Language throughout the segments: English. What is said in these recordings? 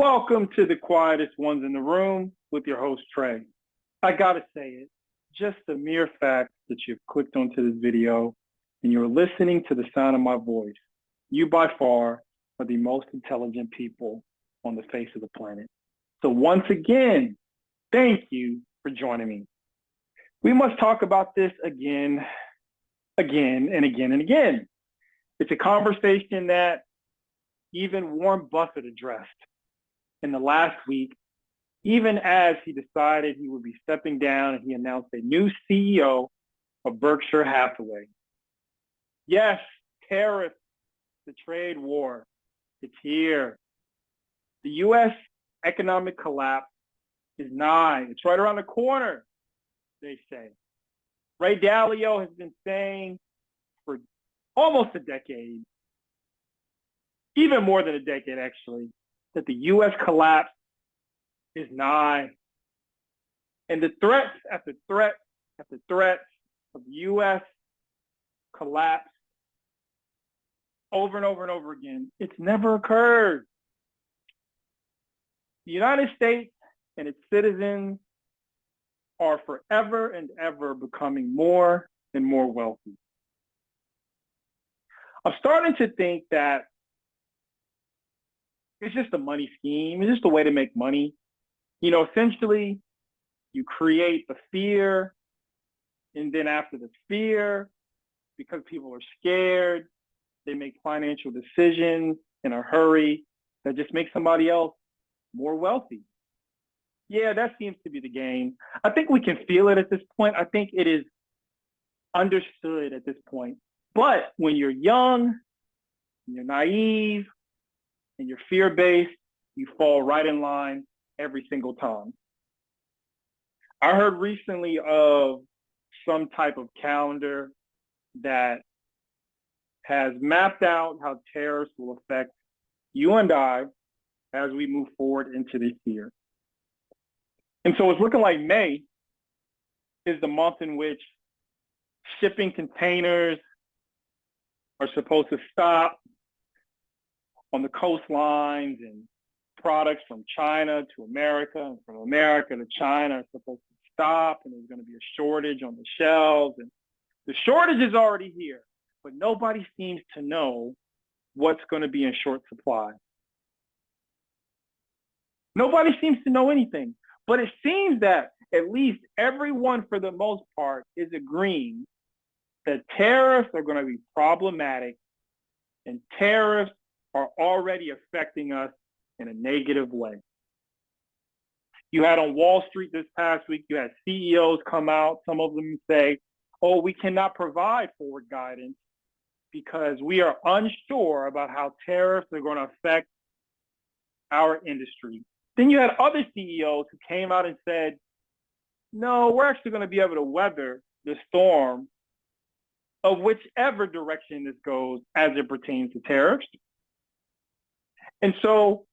Welcome to the quietest ones in the room with your host, Trey. I gotta say it, just the mere fact that you've clicked onto this video and you're listening to the sound of my voice, you by far are the most intelligent people on the face of the planet. So once again, thank you for joining me. We must talk about this again, and again. It's a conversation that even Warren Buffett addressed in the last week, even as he decided he would be stepping down and he announced a new CEO of Berkshire Hathaway. Yes, tariffs, the trade war, it's here. The U.S. economic collapse is nigh. It's right around the corner, they say. Ray Dalio has been saying for almost a decade, even more than a decade actually, that the U.S. collapse is nigh. And the threats after threats after threats of U.S. collapse over and over and over again, it's never occurred. The United States and its citizens are forever and ever becoming more and more wealthy. I'm starting to think that it's just a money scheme. It's just a way to make money. You know, essentially, you create the fear, and then after the fear, because people are scared, they make financial decisions in a hurry that just makes somebody else more wealthy. Yeah, that seems to be the game. I think we can feel it at this point. I think it is understood at this point. But when you're young, you're naive, and you're fear-based, you fall right in line every single time. I heard recently of some type of calendar that has mapped out how tariffs will affect you and I as we move forward into this year. And so it's looking like May is the month in which shipping containers are supposed to stop on the coastlines, and products from China to America and from America to China are supposed to stop, and there's going to be a shortage on the shelves. And the shortage is already here, but nobody seems to know what's going to be in short supply. Nobody seems to know anything, but it seems that at least everyone, for the most part, is agreeing that tariffs are going to be problematic, and tariffs are already affecting us in a negative way. You had on Wall Street this past week, you had CEOs come out, some of them say, oh, we cannot provide forward guidance because we are unsure about how tariffs are going to affect our industry. Then you had other CEOs who came out and said, no, we're actually going to be able to weather the storm of whichever direction this goes as it pertains to tariffs. And so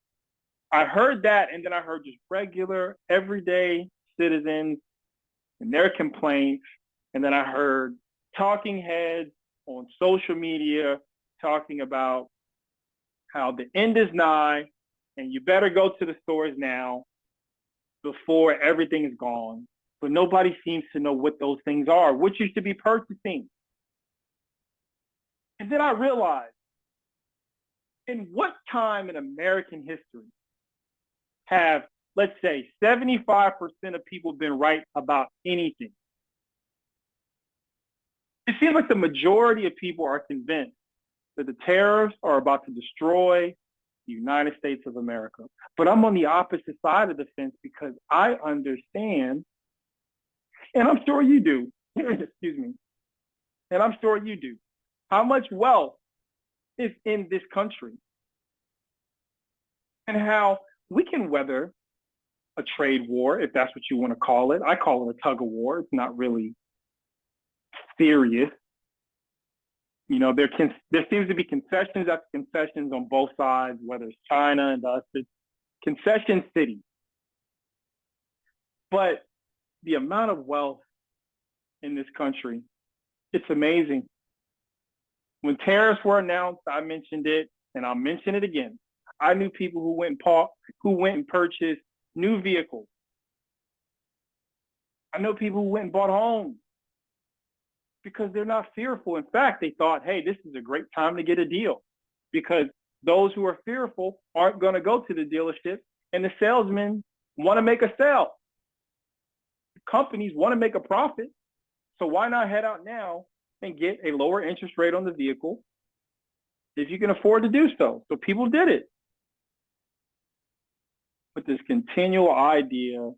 I heard that, and then I heard just regular, everyday citizens and their complaints. And then I heard talking heads on social media talking about how the end is nigh, and you better go to the stores now before everything is gone. But nobody seems to know what those things are, what you should be purchasing. And then I realized, in what time in American history have, let's say, 75% of people been right about anything? It seems like the majority of people are convinced that the tariffs are about to destroy the United States of America. But I'm on the opposite side of the fence because I understand, and I'm sure you do, excuse me, and I'm sure you do, how much wealth is in this country, and how we can weather a trade war, if that's what you want to call it. I call it a tug of war. It's not really serious. You know, there seems to be concessions after concessions on both sides, whether it's China and us. It's concession city. But the amount of wealth in this country, it's amazing. When tariffs were announced, I mentioned it, and I'll mention it again. I knew people who went and purchased new vehicles. I know people who went and bought homes because they're not fearful. In fact, they thought, hey, this is a great time to get a deal, because those who are fearful aren't going to go to the dealership, and the salesmen want to make a sale. Companies want to make a profit. So why not head out now and get a lower interest rate on the vehicle if you can afford to do so? So people did it. But this continual idea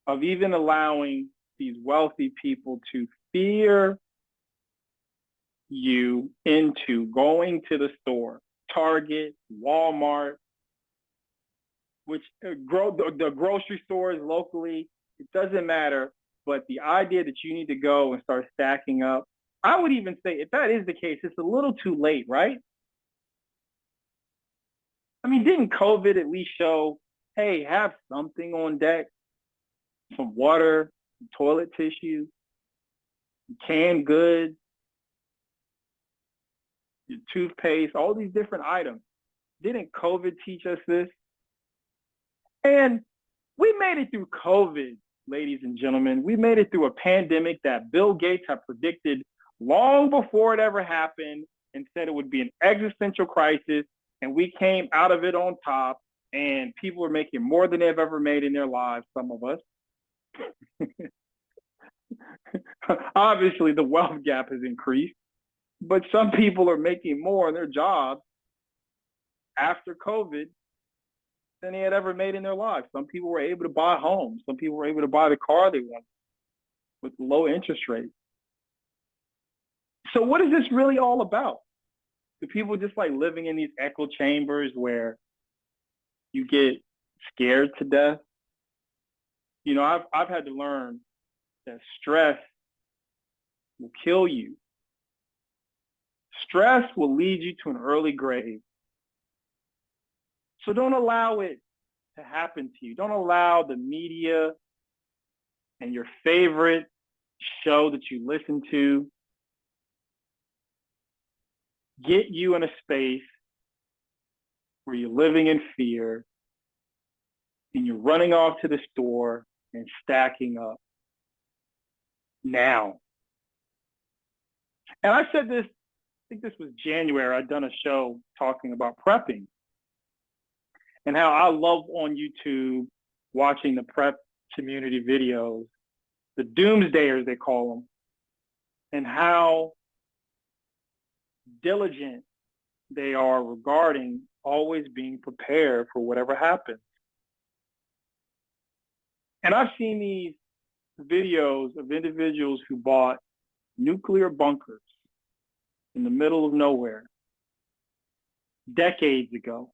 of even allowing these wealthy people to fear you into going to the store, Target, Walmart, which the grocery stores locally, it doesn't matter. But the idea that you need to go and start stacking up, I would even say if that is the case, it's a little too late, right? I mean, didn't COVID at least show, hey, have something on deck, some water, some toilet tissue, canned goods, your toothpaste, all these different items. Didn't COVID teach us this? And we made it through COVID, ladies and gentlemen. We made it through a pandemic that Bill Gates had predicted long before it ever happened and said it would be an existential crisis. And we came out of it on top, and people are making more than they've ever made in their lives, some of us. Obviously, the wealth gap has increased, but some people are making more in their jobs after COVID than they had ever made in their lives. Some people were able to buy homes. Some people were able to buy the car they wanted with low interest rates. So what is this really all about? Do people just like living in these echo chambers where you get scared to death? You know, I've had to learn that stress will kill you. Stress will lead you to an early grave. So don't allow it to happen to you. Don't allow the media and your favorite show that you listen to get you in a space where you're living in fear and you're running off to the store and stacking up now. And I said this, I think this was January, I'd done a show talking about prepping and how I love on YouTube watching the prep community videos, the doomsdayers they call them, and how diligent they are regarding always being prepared for whatever happens. And I've seen these videos of individuals who bought nuclear bunkers in the middle of nowhere decades ago.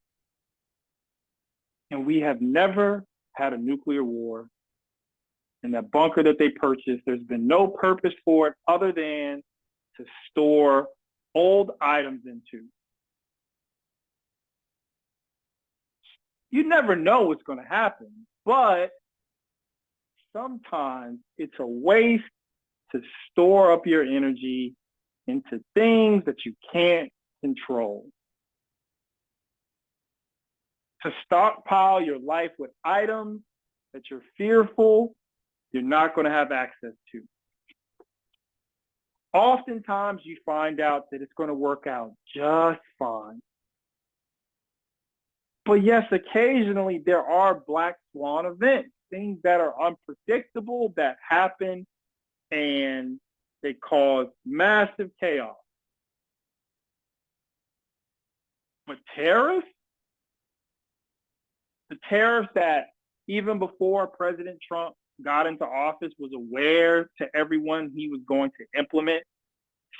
And we have never had a nuclear war. And that bunker that they purchased, there's been no purpose for it other than to store old items into. You never know what's going to happen, but sometimes it's a waste to store up your energy into things that you can't control. To stockpile your life with items that you're fearful you're not going to have access to. Oftentimes you find out that it's going to work out just fine. But yes, occasionally there are black swan events, things that are unpredictable that happen and they cause massive chaos. But tariffs, the tariffs that even before President Trump got into office was aware to everyone he was going to implement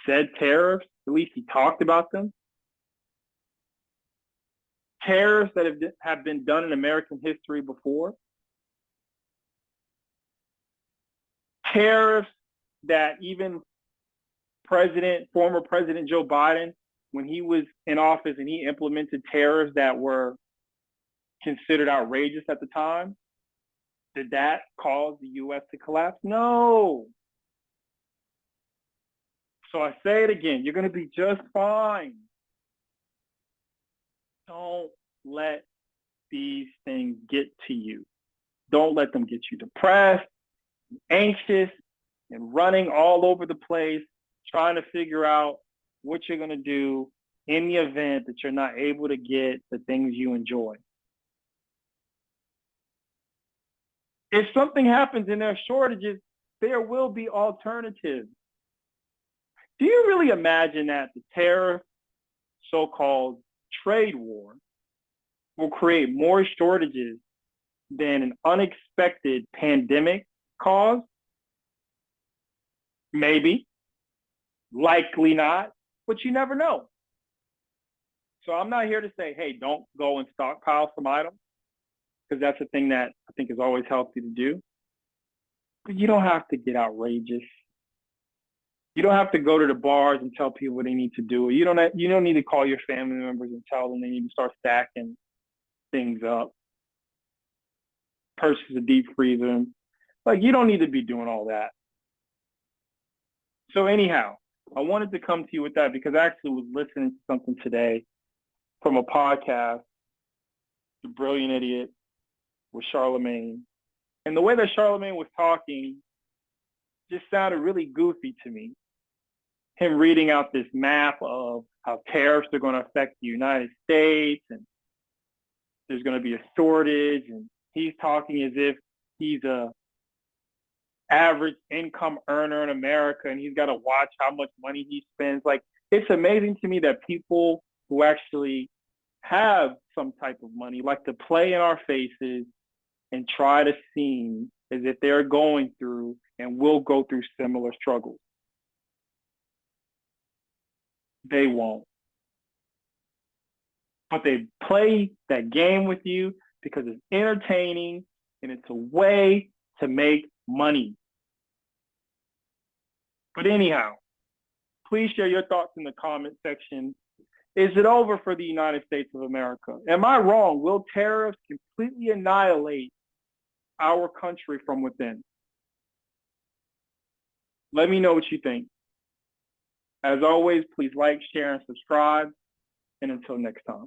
said tariffs, at least he talked about them. Tariffs that have been done in American history before. Tariffs that even former President Joe Biden, when he was in office and he implemented tariffs that were considered outrageous at the time, did that cause the U.S. to collapse? No. So I say it again, you're going to be just fine. Don't let these things get to you. Don't let them get you depressed, anxious, and running all over the place, trying to figure out what you're going to do in the event that you're not able to get the things you enjoy. If something happens and there are shortages, there will be alternatives. Do you really imagine that the tariff, so-called trade war, will create more shortages than an unexpected pandemic caused? Maybe, likely not, but you never know. So I'm not here to say, hey, don't go and stockpile some items, because that's a thing that I think is always healthy to do. But you don't have to get outrageous. You don't have to go to the bars and tell people what they need to do. You don't need to call your family members and tell them they need to start stacking things up, purchase a deep freezer. Like, you don't need to be doing all that. So anyhow, I wanted to come to you with that because I actually was listening to something today from a podcast, The Brilliant Idiot with Charlemagne. And the way that Charlemagne was talking just sounded really goofy to me. Him reading out this map of how tariffs are going to affect the United States and there's going to be a shortage, and he's talking as if he's a average income earner in America and he's got to watch how much money he spends. Like, it's amazing to me that people who actually have some type of money like to play in our faces and try to seem as if they're going through and will go through similar struggles. They won't. But they play that game with you because it's entertaining and it's a way to make money. But anyhow, please share your thoughts in the comment section. Is it over for the United States of America? Am I wrong? Will tariffs completely annihilate our country from within? Let me know what you think. As always, please like, share, and subscribe. And until next time.